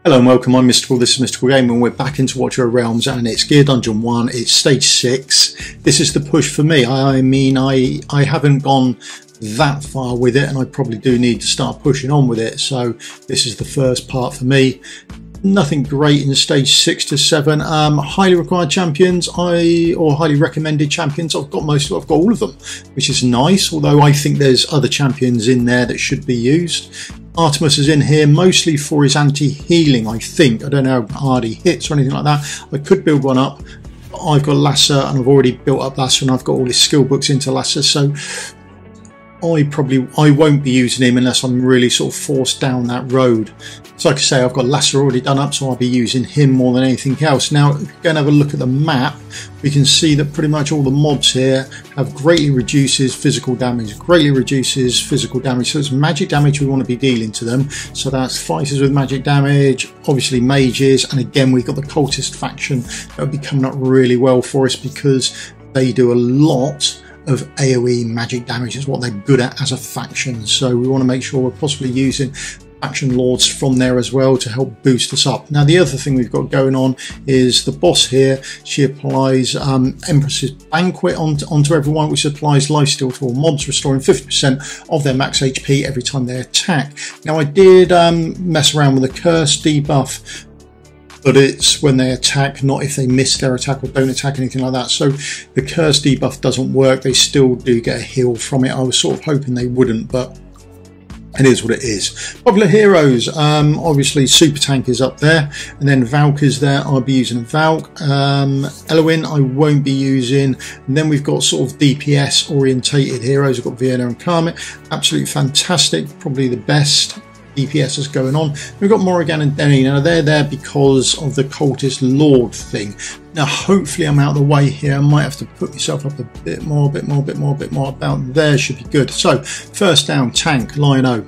Hello and welcome, I'm Mystical, this is Mystical Gaming and we're back into Watcher of Realms and it's Gear Dungeon 1, it's stage 6. This is the push for me. I mean, I haven't gone that far with it and I probably do need to start pushing on with it. So this is the first part for me. Nothing great in stage 6 to 7. Highly required champions, or highly recommended champions. I've got all of them, which is nice, although I think there's other champions in there that should be used. Artemis is in here mostly for his anti-healing, I think. I don't know how hard he hits or anything like that. I could build one up. I've got Lasser and I've already built up Lasser and I've got all his skill books into Lasser, so I won't be using him unless I'm really sort of forced down that road. So like I say, I've got Lasser already done up, so I'll be using him more than anything else. Now, if we go and have a look at the map, we can see that pretty much all the mobs here have greatly reduces physical damage, So it's magic damage we want to be dealing to them. So that's fighters with magic damage, obviously mages, and again we've got the cultist faction that will be coming up really well for us because they do a lot of AoE magic damage. Is what they're good at as a faction, so we want to make sure we're possibly using faction lords from there as well to help boost us up. Now the other thing we've got going on is the boss here. She applies Empress's Banquet onto everyone, which applies lifesteal to all mobs, restoring 50% of their max HP every time they attack. Now I did mess around with the curse debuff, but it's when they attack, not if they miss their attack or don't attack, anything like that. So the curse debuff doesn't work. They still do get a heal from it. I was sort of hoping they wouldn't, but it is what it is. Popular heroes, obviously Super Tank is up there, and then Valk is there. I'll be using a Valk. Elowin I won't be using. And then we've got sort of DPS orientated heroes. We've got Vienna and Carmet, absolutely fantastic, probably the best DPS is going on. We've got Morrigan and Denny. Now they're there because of the cultist lord thing. Now hopefully I'm out of the way here. I might have to put myself up a bit more, about there should be good. So first down, tank, Lion-O.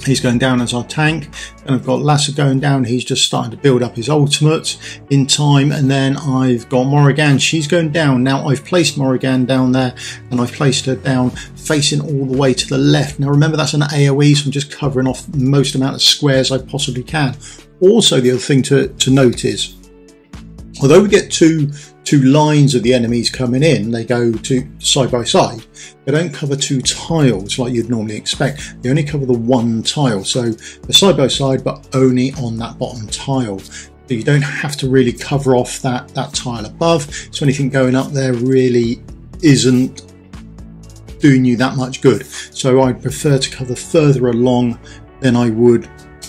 He's going down as our tank. And I've got Lasser going down. He's just starting to build up his ultimate in time. And then I've got Morrigan. She's going down. Now I've placed Morrigan down there and I've placed her down facing all the way to the left. Now remember that's an AoE, so I'm just covering off the most amount of squares I possibly can. Also the other thing to note is, although we get two lines of the enemies coming in, they go to side by side, they don't cover two tiles like you'd normally expect. They only cover the one tile, so they're side by side but only on that bottom tile. So you don't have to really cover off that tile above, so anything going up there really isn't doing you that much good. So I'd prefer to cover further along than I would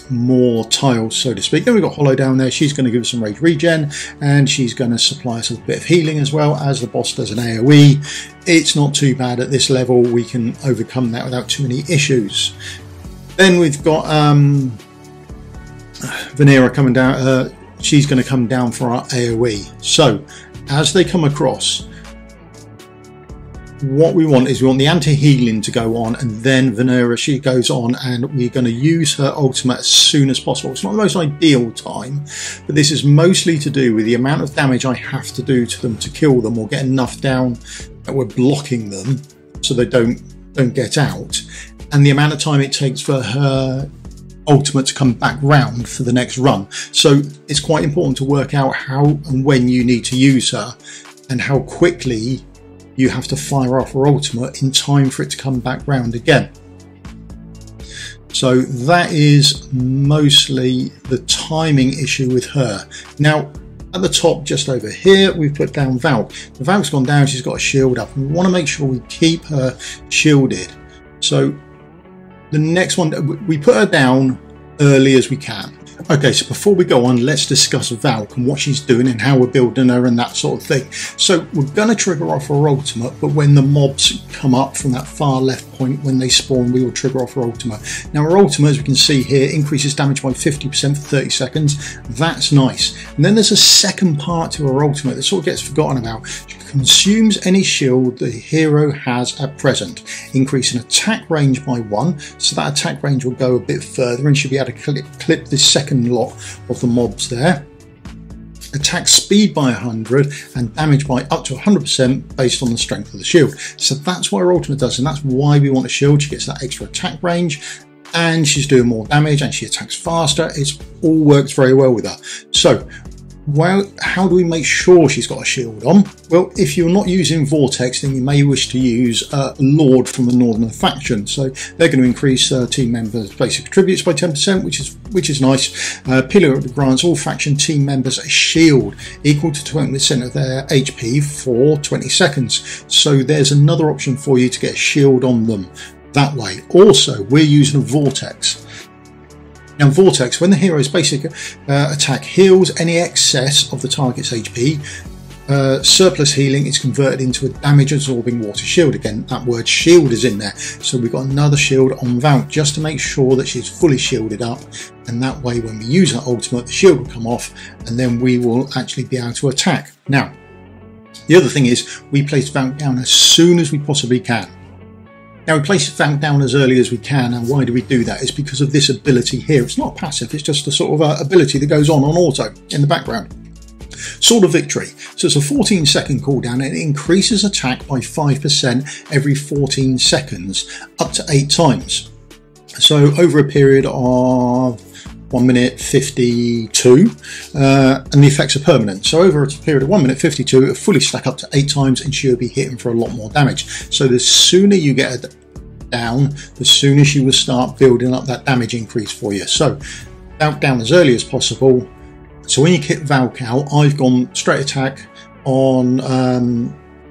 more tiles, so to speak. Then we've got Hollow down there. She's going to give us some rage regen and she's going to supply us with a bit of healing as well, as the boss does an AoE. It's not too bad at this level. We can overcome that without too many issues. Then we've got Vanera coming down. She's going to come down for our AoE. So as they come across, what we want is we want the anti-healing to go on, and then Vanera, she goes on and we're going to use her ultimate as soon as possible. It's not the most ideal time, but this is mostly to do with the amount of damage I have to do to them to kill them or get enough down that we're blocking them so they don't get out, and the amount of time it takes for her ultimate to come back round for the next run. So it's quite important to work out how and when you need to use her and how quickly you have to fire off her ultimate in time for it to come back round again. So that is mostly the timing issue with her. Now at the top just over here we've put down Valk. The Valk's gone down, she's got a shield up, and we want to make sure we keep her shielded. So the next one, we put her down early as we can. Okay, so before we go on, let's discuss Valk and what she's doing and how we're building her and that sort of thing. So we're going to trigger off her ultimate, but when the mobs come up from that far left point, when they spawn, we will trigger off her ultimate. Now her ultimate, as we can see here, increases damage by 50% for 30 seconds. That's nice. And then there's a second part to her ultimate that sort of gets forgotten about. She consumes any shield the hero has at present, increasing attack range by 1, so that attack range will go a bit further and she'll be able to clip this second lot of the mobs there. Attack speed by 100 and damage by up to 100% based on the strength of the shield. So that's what her ultimate does, and that's why we want a shield. She gets that extra attack range and she's doing more damage and she attacks faster. It's all works very well with her. So how do we make sure she's got a shield on? Well, if you're not using Vortex, then you may wish to use Lord from the Northern faction. So they're going to increase team members' basic attributes by 10%, which is nice. Pillar grants all faction team members a shield equal to 20% of their HP for 20 seconds. So there's another option for you to get a shield on them that way. Also, we're using a Vortex. Now, Vortex, when the hero's basic attack heals any excess of the target's HP, surplus healing is converted into a damage absorbing water shield. Again, that word shield is in there. So we've got another shield on Valk just to make sure that she's fully shielded up. And that way, when we use her ultimate, the shield will come off and then we will actually be able to attack. Now, the other thing is we place Valk down as soon as we possibly can. Now, we place Valk down as early as we can, and why do we do that? It's because of this ability here. It's not passive, it's just a sort of ability that goes on auto in the background. Sword of Victory. So it's a 14-second cooldown, and it increases attack by 5% every 14 seconds, up to 8 times. So over a period of 1 minute 52, and the effects are permanent. So over a period of 1 minute 52, it'll fully stack up to 8 times, and she'll be hitting for a lot more damage. So the sooner you get her down, the sooner she will start building up that damage increase for you. So Valk down as early as possible. So when you kick Valk out, I've gone straight attack on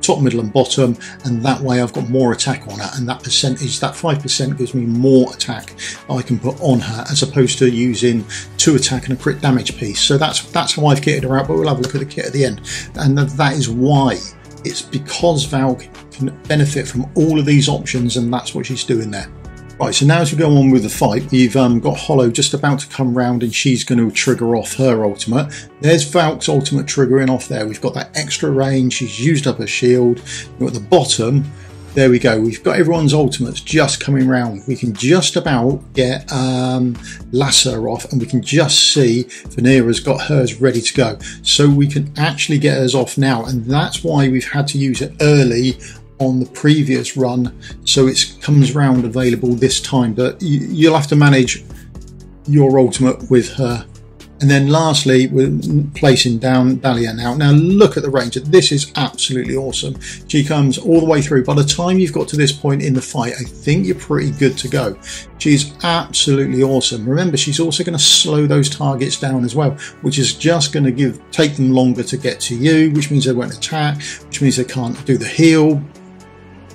top, middle and bottom, and that way I've got more attack on her, and that percentage, that 5%, gives me more attack I can put on her as opposed to using 2 attack and a crit damage piece. So that's how I've kitted her out, but we'll have a look at the kit at the end. And that is why. It's because Valk can benefit from all of these options, and that's what she's doing there. Right, so now as we go on with the fight, we've got Hollow just about to come round, and she's going to trigger off her ultimate. There's Valk's ultimate triggering off there. We've got that extra range. She's used up her shield. At the bottom, there we go. We've got everyone's ultimates just coming round. We can just about get Lasser off, and we can just see Vanera's got hers ready to go. So we can actually get hers off now, and that's why we've had to use it early on the previous run, so it comes round available this time, but you'll have to manage your ultimate with her. And then lastly, we're placing down Dahlia now. Now look at the range. This is absolutely awesome. She comes all the way through. By the time you've got to this point in the fight, I think you're pretty good to go. She's absolutely awesome. Remember, she's also going to slow those targets down as well, which is just going to take them longer to get to you, which means they won't attack, which means they can't do the heal.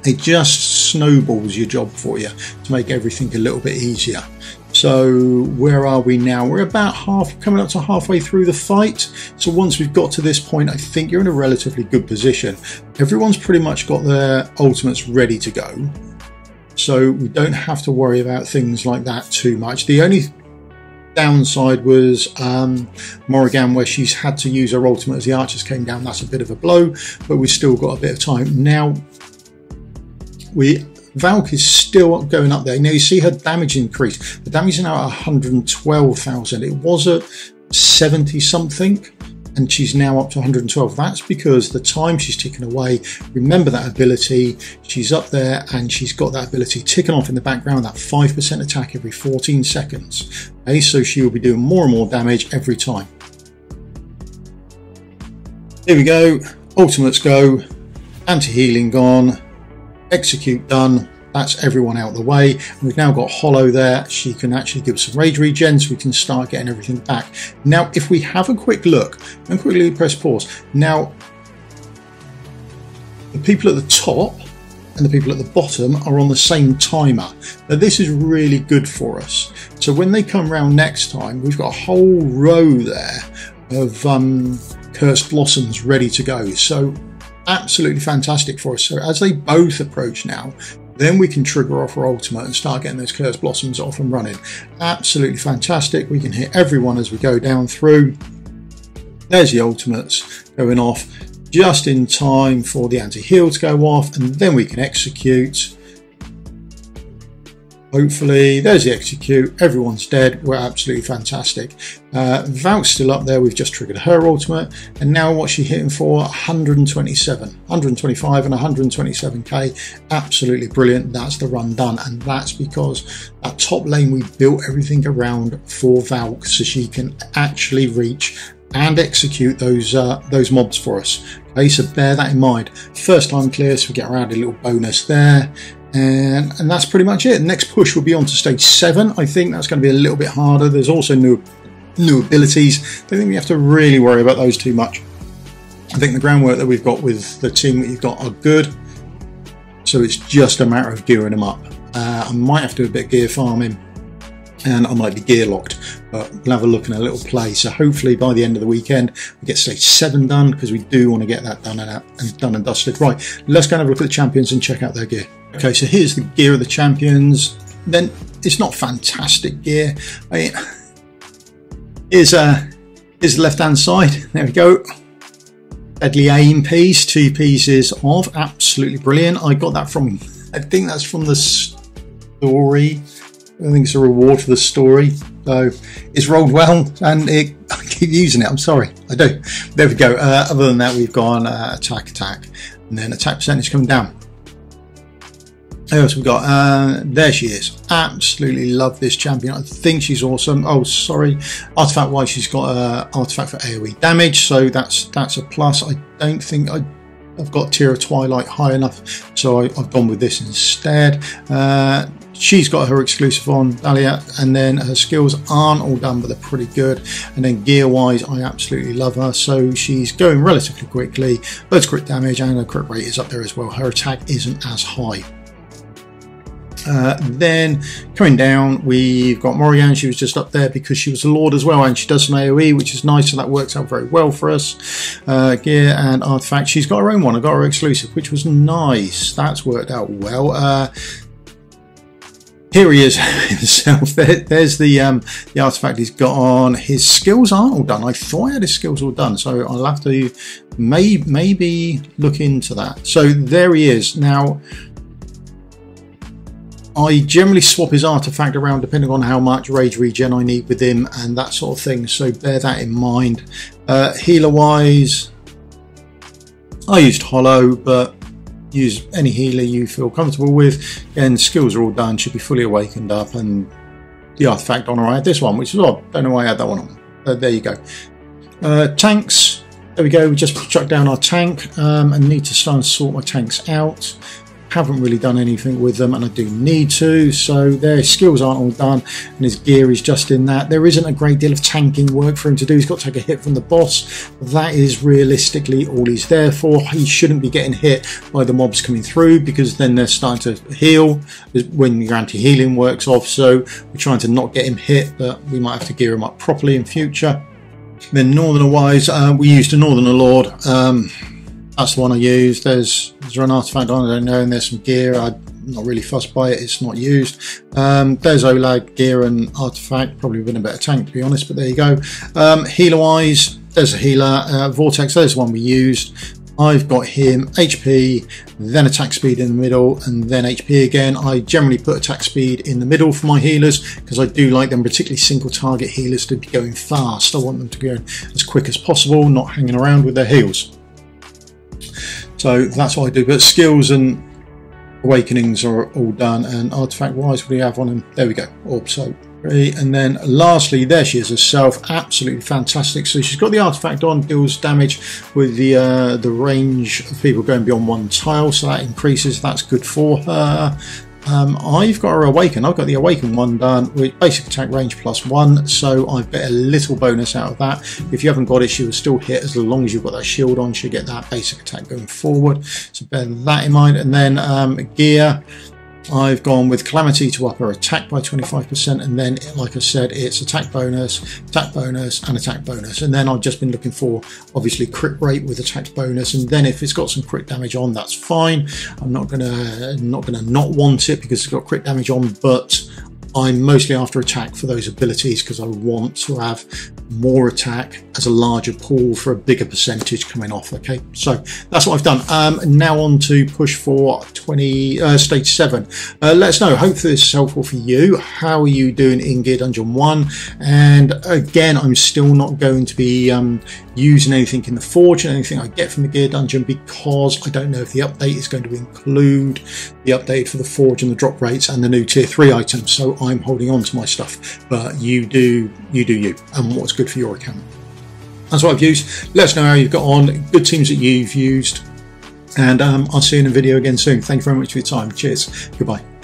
It just snowballs your job for you to make everything a little bit easier. So where are we now? We're about coming up to halfway through the fight. So once we've got to this point, I think you're in a relatively good position. Everyone's pretty much got their ultimates ready to go. So we don't have to worry about things like that too much. The only downside was Morrigan, where she's had to use her ultimate as the archers came down. That's a bit of a blow, but we've still got a bit of time. Now, Valk is still going up there. Now you see her damage increase. The damage is now at 112,000. It was at 70 something, and she's now up to 112. That's because the time she's ticking away. Remember that ability. She's up there, and she's got that ability ticking off in the background. That 5% attack every 14 seconds. Okay, so she will be doing more and more damage every time. Here we go. Ultimates go. Anti-healing gone. Execute done. That's everyone out of the way. We've now got Hollow there. She can actually give us some rage regen, so we can start getting everything back. Now, if we have a quick look, and quickly press pause. Now, the people at the top and the people at the bottom are on the same timer. Now, this is really good for us. So when they come round next time, we've got a whole row there of Cursed Blossoms ready to go. So absolutely fantastic for us. So as they both approach now, then we can trigger off our ultimate and start getting those Cursed Blossoms off and running. Absolutely fantastic. We can hit everyone as we go down through. There's the ultimates going off just in time for the anti-heal to go off, and then we can execute. Hopefully, there's the execute. Everyone's dead. We're absolutely fantastic. Valk's still up there. We've just triggered her ultimate. And now what's she hitting for? 127, 125 and 127k. Absolutely brilliant. That's the run done. And that's because at top lane, we built everything around for Valk so she can actually reach and execute those mobs for us. Okay, so bear that in mind. First time clear, so we get around a little bonus there. And that's pretty much it. Next push will be on to stage 7. I think that's going to be a little bit harder. There's also new abilities. I don't think we have to really worry about those too much. I think the groundwork that we've got with the team that you've got are good. So it's just a matter of gearing them up. I might have to do a bit of gear farming, and I might be gear locked, but we'll have a look and a little play. So hopefully by the end of the weekend we get stage 7 done, because we do want to get that done and dusted. Right, let's go and have a look at the champions and check out their gear. Okay, so here's the gear of the champions. Then it's not fantastic gear. I mean, here's the left hand side. There we go. Deadly aim piece, 2 pieces of, absolutely brilliant. I got that from, I think that's from the story. I think it's a reward for the story. So it's rolled well, and I keep using it. I'm sorry, I do. There we go. Other than that, we've gone attack, and then attack percentage coming down. Who else we got? There she is. Absolutely love this champion. I think she's awesome. Oh, sorry. Artifact wise, she's got artifact for AoE damage, so that's a plus. I don't think I've got Tier of Twilight high enough, so I've gone with this instead. She's got her exclusive on, Dahlia, and then her skills aren't all done, but they're pretty good. And then gear wise, I absolutely love her. So she's going relatively quickly. Loads of crit damage, and her crit rate is up there as well. Her attack isn't as high. Then coming down, we've got Morrigan. She was just up there because she was a Lord as well, and she does some AoE, which is nice, so that works out very well for us. Gear and artifact, she's got her own one. I got her exclusive, which was nice. That's worked out well. Here he is himself. There's the artifact he's got on. His skills aren't all done. I thought I had his skills all done, so I'll have to maybe look into that. So there he is. Now, I generally swap his artifact around depending on how much rage regen I need with him and that sort of thing, so bear that in mind. Healer wise, I used Hollow, but use any healer you feel comfortable with. Again, skills are all done, should be fully awakened up, and the artifact on her, I had this one, which is odd. Don't know why I had that one on. There you go. Tanks, there we go. We just chucked down our tank and need to start and sort my tanks out. Haven't really done anything with them, and I do need to, so their skills aren't all done, and his gear is just in that. There isn't a great deal of tanking work for him to do. He's got to take a hit from the boss. That is realistically all he's there for. He shouldn't be getting hit by the mobs coming through, because then they're starting to heal when your anti-healing works off, so we're trying to not get him hit, but we might have to gear him up properly in future. Then Northerner wise, we used a Northerner Lord. That's the one I used. There's an artifact on, I don't know, and there's some gear. I'm not really fussed by it, it's not used. There's Olag, gear and artifact. Probably been a better tank, to be honest, but there you go. Healer wise, there's a healer. Vortex, there's the one we used. I've got him HP, then attack speed in the middle, and then HP again. I generally put attack speed in the middle for my healers, because I do like them, particularly single target healers, to be going fast. I want them to go as quick as possible, not hanging around with their heals. So that's what I do, but skills and awakenings are all done, and artifact wise, what do you have on him? There we go, orb soap. And then lastly, there she is herself, absolutely fantastic. So she's got the artifact on, deals damage with the range of people going beyond 1 tile, so that increases, that's good for her. I've got her awaken. I've got the awaken one done with basic attack range +1, so I've got a little bonus out of that. If you haven't got it, she will still hit as long as you've got that shield on. She'll get that basic attack going forward, so bear that in mind. And then gear, I've gone with Calamity to up her attack by 25%, and then, like I said, it's attack bonus, and attack bonus. And then I've just been looking for, obviously, crit rate with attack bonus, and then if it's got some crit damage on, that's fine. I'm not gonna not want it because it's got crit damage on, but I'm mostly after attack for those abilities, because I want to have more attack as a larger pool for a bigger percentage coming off. Okay, so that's what I've done. Now on to push for stage 7. Let us know. Hopefully this is helpful for you. How are you doing in Gear Dungeon 1? And again, I'm still not going to be using anything in the Forge and anything I get from the Gear Dungeon, because I don't know if the update is going to include the update for the Forge and the drop rates and the new tier 3 items. So I'm holding on to my stuff, but you do you and what's good for your account. That's what I've used. Let us know how you've got on, good teams that you've used, and I'll see you in a video again soon. Thank you very much for your time. Cheers. Goodbye.